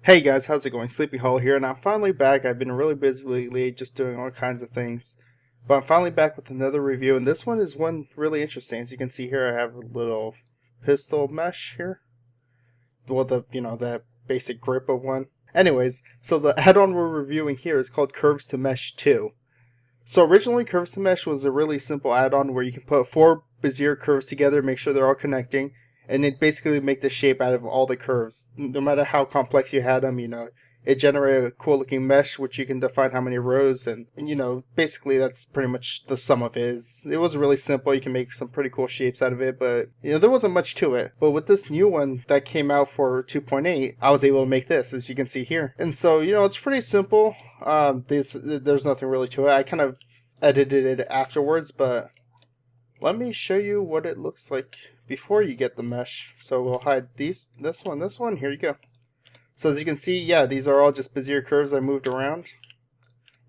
Hey guys, how's it going? SleepingHollow here, and I'm finally back. I've been really busy lately, just doing all kinds of things. But I'm finally back with another review, and this one is one really interesting. As you can see here, I have a little pistol mesh here. Well, that basic grip of one. Anyways, so the add-on we're reviewing here is called Curves to Mesh 2. So originally, Curves to Mesh was a really simple add-on where you can put four Bezier curves together, make sure they're all connecting, and it basically make the shape out of all the curves. No matter how complex you had them, it generated a cool looking mesh, which you can define how many rows, and basically that's pretty much the sum of it. It was really simple. You can make some pretty cool shapes out of it, but there wasn't much to it. But with this new one that came out for 2.8, I was able to make this, as you can see here. And so, it's pretty simple. There's nothing really to it. I kind of edited it afterwards, but let me show you what it looks like before you get the mesh. So we'll hide this one. Here you go. So as you can see, yeah, these are all just Bezier curves I moved around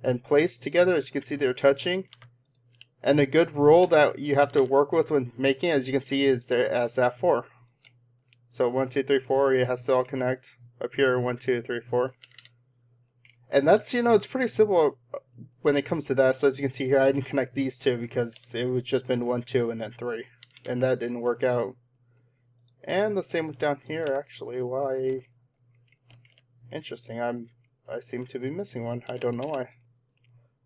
and placed together. As you can see, they're touching. And a good rule that you have to work with when making, as you can see, is there as F4. So 1, 2, 3, 4, it has to all connect. Up here, 1, 2, 3, 4. And that's, it's pretty simple when it comes to that. So as you can see here, I didn't connect these two because it would just been 1, 2, and then 3. And that didn't work out. And the same with down here, actually. Why? Interesting. I seem to be missing one. I don't know why.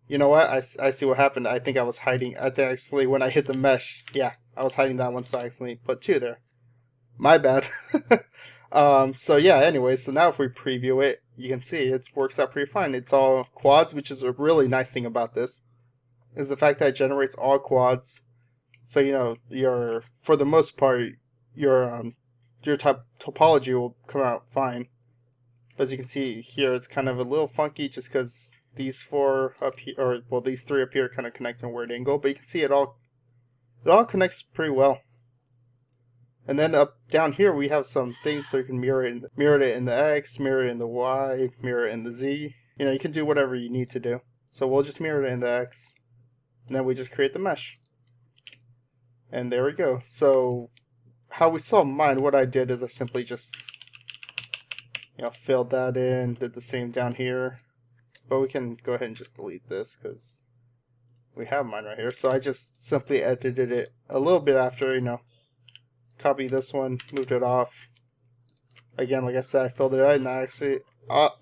You know what? I see what happened. I think I was hiding. I think actually when I hit the mesh, yeah, I was hiding that one, so I accidentally put 2 there. My bad. So yeah, anyway, so now if we preview it, you can see it works out pretty fine. It's all quads, which is a really nice thing about this, is the fact that it generates all quads. So for the most part, your topology will come out fine. But as you can see here, it's kind of a little funky just because these 4 up here, these 3 up here kind of connect in a weird angle. But you can see it all connects pretty well. And then up down here we have some things so you can mirror it in the X, mirror it in the Y, mirror it in the Z. You can do whatever you need to do. So we'll just mirror it in the X, and then we just create the mesh. And there we go. So how we saw mine, what I did is I simply just filled that in, did the same down here. But we can go ahead and just delete this because we have mine right here. So I just simply edited it a little bit after, copy this one, moved it off. Again, like I said, I filled it out, and I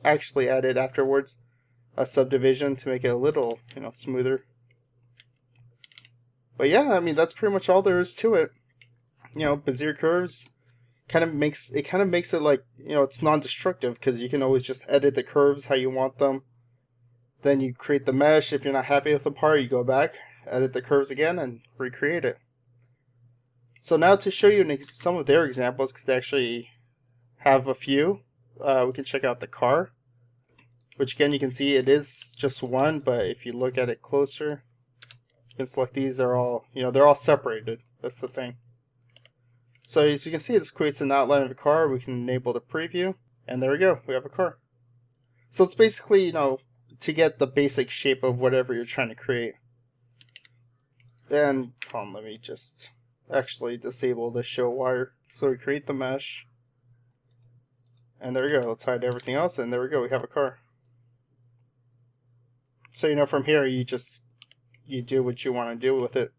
actually added afterwards a subdivision to make it a little, smoother. But yeah, I mean, that's pretty much all there is to it. Bezier curves kind of makes it like, it's non-destructive because you can always just edit the curves how you want them. Then you create the mesh. If you're not happy with the part, you go back, edit the curves again, and recreate it. So now to show you some of their examples, because they actually have a few, we can check out the car, which again you can see it is just one, but if you look at it closer, you can select these. They're all separated. That's the thing. So as you can see, this creates an outline of the car. We can enable the preview, and there we go. We have a car. So it's basically, to get the basic shape of whatever you're trying to create. And let me just actually disable the show wire. So we create the mesh, and there we go. Let's hide everything else, and there we go. We have a car. So from here you do what you want to do with it.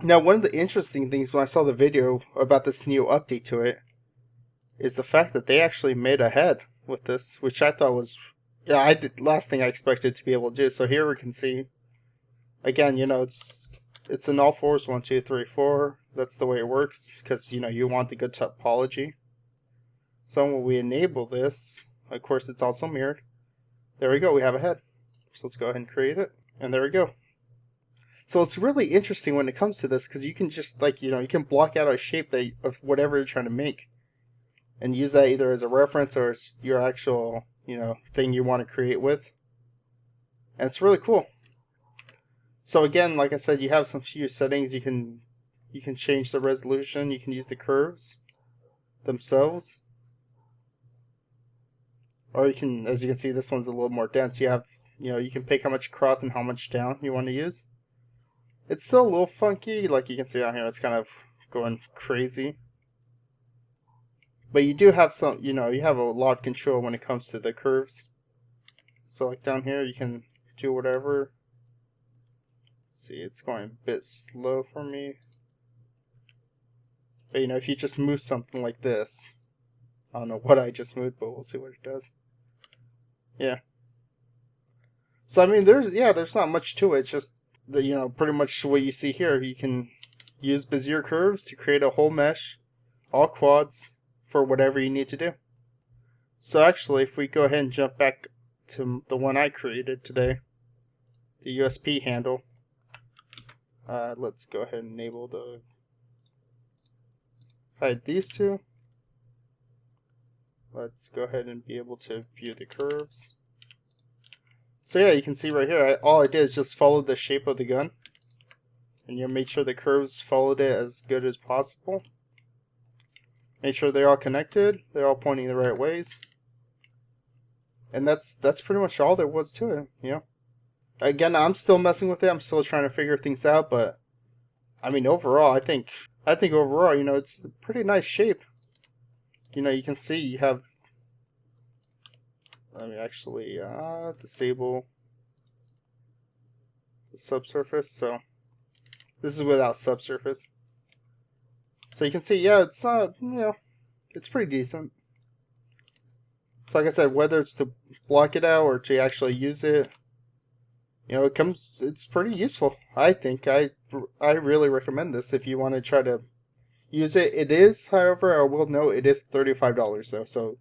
Now, one of the interesting things when I saw the video about this new update to it is the fact that they actually made a head with this, which I thought was, last thing I expected to be able to do. So here we can see, again, it's in all fours, 1, 2, 3, 4. That's the way it works because, you want the good topology. So when we enable this, of course, it's also mirrored. There we go. We have a head. So let's go ahead and create it. And there we go. So it's really interesting when it comes to this because you can just, you can block out a shape of whatever you're trying to make and use that either as a reference or as your actual, thing you want to create with. And it's really cool. So again, like I said, you have some few settings. You can change the resolution. You can use the curves themselves. Or you can, as you can see, this one's a little more dense. You have, you can pick how much across and how much down you want to use. It's still a little funky, like you can see down here, it's kind of going crazy. But you do have some, you have a lot of control when it comes to the curves. So like down here, you can do whatever. Let's see, it's going a bit slow for me. But if you just move something like this, I don't know what I just moved, but we'll see what it does. Yeah. So I mean, there's not much to it. It's just pretty much what you see here. You can use Bezier curves to create a whole mesh, all quads, for whatever you need to do. So actually, if we go ahead and jump back to the one I created today, the USP handle, let's go ahead and enable hide these two. Let's go ahead and be able to view the curves. So yeah, you can see right here, all I did is just follow the shape of the gun. And make sure the curves followed it as good as possible. Make sure they're all connected, they're all pointing the right ways. And that's pretty much all there was to it, Again, I'm still messing with it, I'm still trying to figure things out, but I mean overall, I think overall, it's a pretty nice shape. You can see you have, let me actually disable the subsurface. So this is without subsurface. So you can see, yeah, it's it's pretty decent. So like I said, whether it's to block it out or to actually use it, it's pretty useful. I think I really recommend this if you want to try to use it. It is, however, I will note it is $35 though. So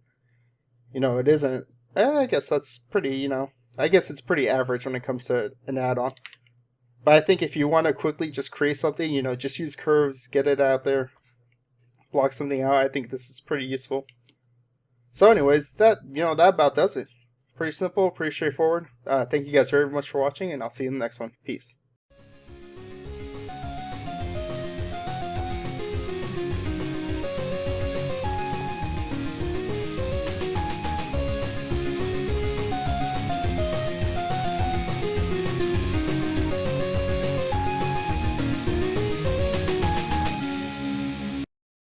it isn't. I guess that's pretty. I guess it's pretty average when it comes to an add-on. But I think if you want to quickly just create something, just use curves, get it out there, block something out. I think this is pretty useful. So anyways, that about does it. Pretty simple, pretty straightforward. Thank you guys very much for watching, and I'll see you in the next one. Peace.